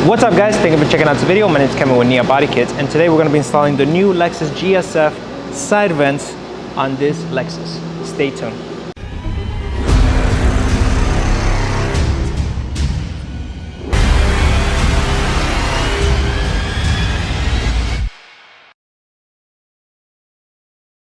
What's up guys, thank you for checking out this video. My name is Kevin with NIA Body Kits, and today we're going to be installing the new Lexus GSF side vents on this Lexus. Stay tuned.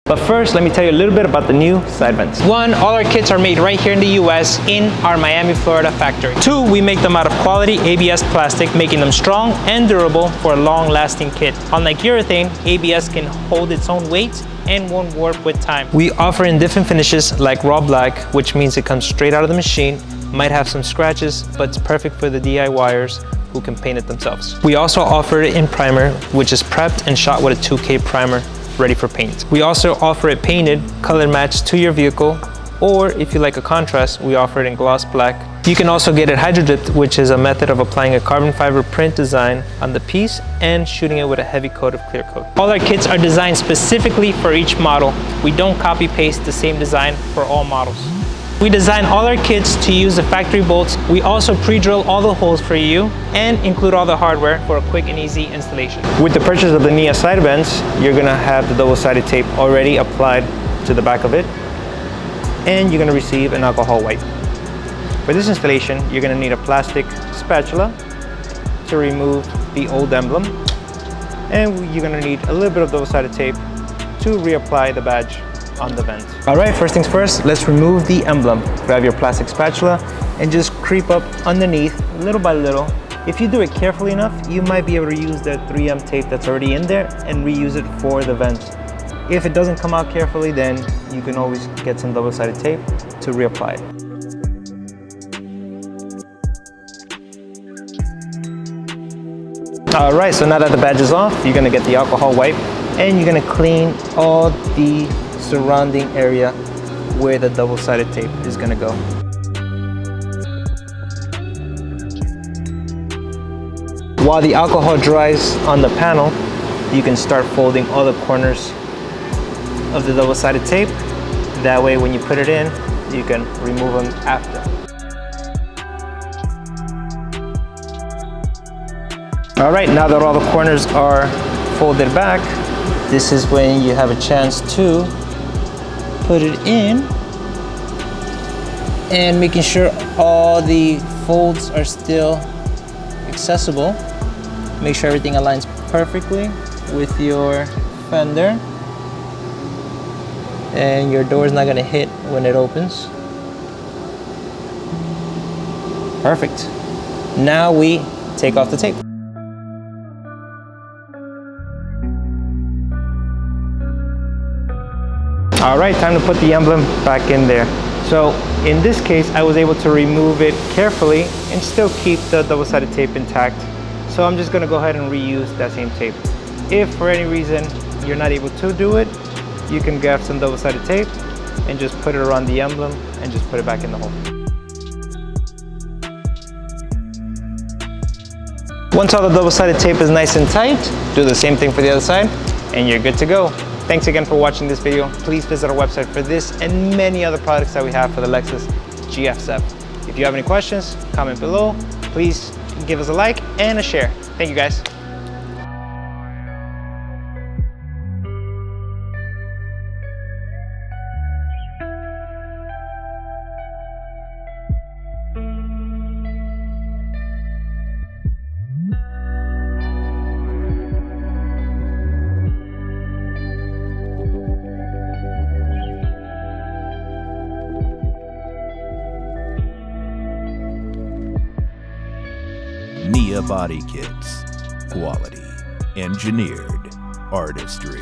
But first, let me tell you a little bit about the new side vents. One, all our kits are made right here in the US in our Miami, Florida factory. Two, we make them out of quality ABS plastic, making them strong and durable for a long-lasting kit. Unlike urethane, ABS can hold its own weight and won't warp with time. We offer in different finishes like raw black, which means it comes straight out of the machine, might have some scratches, but it's perfect for the DIYers who can paint it themselves. We also offer it in primer, which is prepped and shot with a 2K primer, ready for paint. We also offer it painted, color matched to your vehicle, or if you like a contrast, we offer it in gloss black. You can also get it hydro-dipped, which is a method of applying a carbon fiber print design on the piece and shooting it with a heavy coat of clear coat. All our kits are designed specifically for each model. We don't copy paste the same design for all models. We design all our kits to use the factory bolts. We also pre-drill all the holes for you and include all the hardware for a quick and easy installation. With the purchase of the NIA side vents, you're gonna have the double-sided tape already applied to the back of it, and you're gonna receive an alcohol wipe. For this installation, you're gonna need a plastic spatula to remove the old emblem, and you're gonna need a little bit of double-sided tape to reapply the badge on the vent. All right, first things first, let's remove the emblem. Grab your plastic spatula and just creep up underneath little by little. If you do it carefully enough, you might be able to use the 3M tape that's already in there and reuse it for the vent. If it doesn't come out carefully, then you can always get some double-sided tape to reapply it. All right, so now that the badge is off, you're gonna get the alcohol wipe and you're gonna clean all the surrounding area where the double-sided tape is gonna go. While the alcohol dries on the panel, you can start folding all the corners of the double-sided tape. That way when you put it in, you can remove them after. All right, now that all the corners are folded back, this is when you have a chance to put it in and making sure all the folds are still accessible. Make sure everything aligns perfectly with your fender and your door is not going to hit when it opens. Perfect. Now we take off the tape. All right, time to put the emblem back in there. So in this case, I was able to remove it carefully and still keep the double-sided tape intact. So I'm just gonna go ahead and reuse that same tape. If for any reason you're not able to do it, you can grab some double-sided tape and just put it around the emblem and just put it back in the hole. Once all the double-sided tape is nice and tight, do the same thing for the other side and you're good to go. Thanks again for watching this video. Please visit our website for this and many other products that we have for the Lexus GSF. If you have any questions, comment below. Please give us a like and a share. Thank you guys. NIA Body Kits. Quality. Engineered. Artistry.